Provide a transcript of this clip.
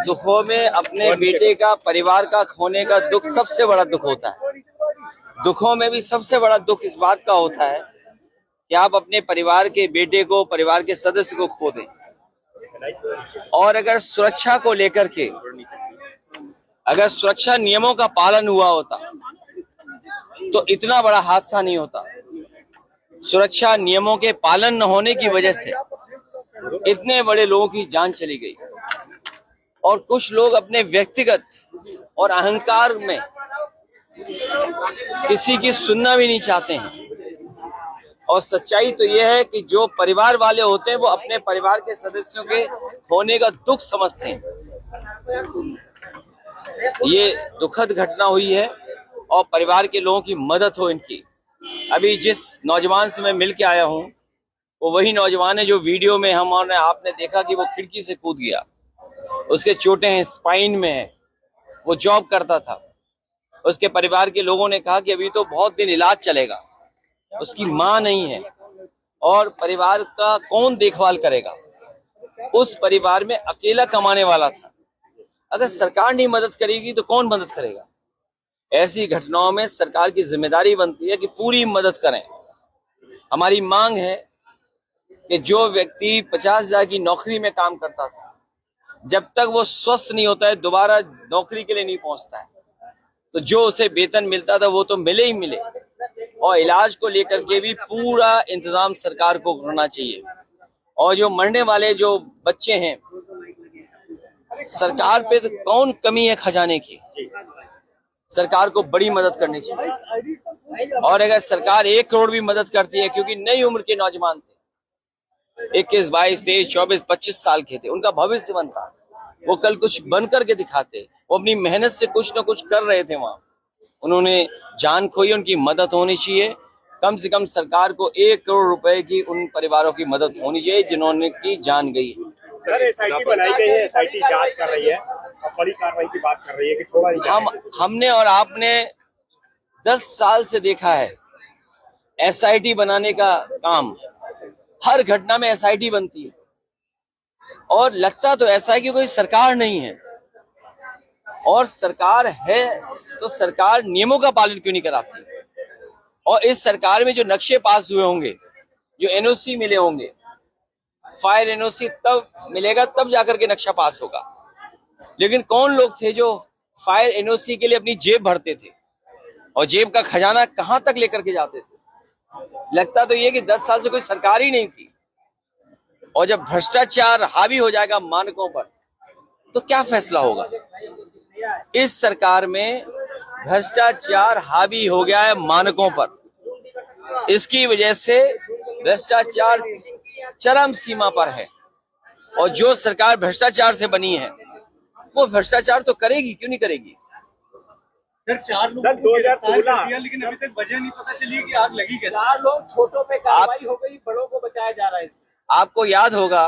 दुखों में अपने बेटे का, परिवार का खोने का दुख सबसे बड़ा दुख होता है। दुखों में भी सबसे बड़ा दुख इस बात का होता है कि आप अपने परिवार के बेटे को, परिवार के सदस्य को खो दें। और अगर सुरक्षा को लेकर के, अगर सुरक्षा नियमों का पालन हुआ होता तो इतना बड़ा हादसा नहीं होता। सुरक्षा नियमों के पालन न होने की वजह से इतने बड़े लोगों की जान चली गई। और कुछ लोग अपने व्यक्तिगत और अहंकार में किसी की सुनना भी नहीं चाहते हैं। और सच्चाई तो यह है कि जो परिवार वाले होते हैं वो अपने परिवार के सदस्यों के होने का दुख समझते हैं। ये दुखद घटना हुई है और परिवार के लोगों की मदद हो इनकी। अभी जिस नौजवान से मैं मिल के आया हूं वो वही नौजवान है जो वीडियो में आपने देखा कि वो खिड़की से कूद गया। उसके चोटें हैं, स्पाइन में है, वो जॉब करता था। उसके परिवार के लोगों ने कहा कि अभी तो बहुत दिन इलाज चलेगा। उसकी माँ नहीं है और परिवार का कौन देखभाल करेगा। उस परिवार में अकेला कमाने वाला था। अगर सरकार नहीं मदद करेगी तो कौन मदद करेगा। ऐसी घटनाओं में सरकार की जिम्मेदारी बनती है कि पूरी मदद करें। हमारी मांग है कि जो व्यक्ति 50,000 की नौकरी में काम करता था, जब तक वो स्वस्थ नहीं होता है दोबारा नौकरी के लिए नहीं पहुंचता है, तो जो उसे वेतन मिलता था वो तो मिले ही मिले। और इलाज को लेकर के भी पूरा इंतजाम सरकार को करना चाहिए। और जो मरने वाले जो बच्चे हैं, सरकार पे तो कौन कमी है खजाने की। सरकार को बड़ी मदद करनी चाहिए। और अगर सरकार 1 करोड़ भी मदद करती है, क्योंकि नई उम्र के नौजवान थे, 21, 22, 23, 24, 25 साल के थे, उनका भविष्य बनता, वो कल कुछ बन करके दिखाते। वो अपनी मेहनत से कुछ न कुछ कर रहे थे वहां, उन्होंने जान खोई। उनकी मदद होनी चाहिए। कम से कम सरकार को 1 करोड़ रुपए की उन परिवारों की मदद होनी चाहिए जिन्होंने की जान गई है। सर, एसआईटी बनाई गई है, एसआईटी जांच कर रही है और बड़ी कार्रवाई की बात कर रही है कि थोड़ा ही हमने और आपने 10 साल से देखा है एसआईटी बनाने का काम। हर घटना में एसआईटी बनती है और लगता तो ऐसा है कि कोई सरकार नहीं है। और सरकार है तो सरकार नियमों का पालन क्यों नहीं कराती। और इस सरकार में जो नक्शे पास हुए होंगे, जो एनओसी मिले होंगे, फायर एनओसी तब मिलेगा तब जाकर के नक्शा पास होगा। लेकिन कौन लोग थे जो फायर एनओसी के लिए अपनी जेब भरते थे और जेब का खजाना कहां तक लेकर के जाते थे। लगता तो ये कि 10 साल से कोई सरकार ही नहीं थी। और जब भ्रष्टाचार हावी हो जाएगा मानकों पर तो क्या फैसला होगा। इस सरकार में भ्रष्टाचार हावी हो गया है मानकों पर। इसकी वजह से भ्रष्टाचार चरम सीमा पर है। और जो सरकार भ्रष्टाचार से बनी है वो भ्रष्टाचार तो करेगी, क्यों नहीं करेगी। सर 4 लोगों को गिरफ्तार कर दिया, लेकिन अभी तक वजह नहीं पता चली कि आग लगी कैसे। 4 लोग, छोटों पे कार्रवाई हो गई, बड़ों को बचाया जा रहा है। आपको याद होगा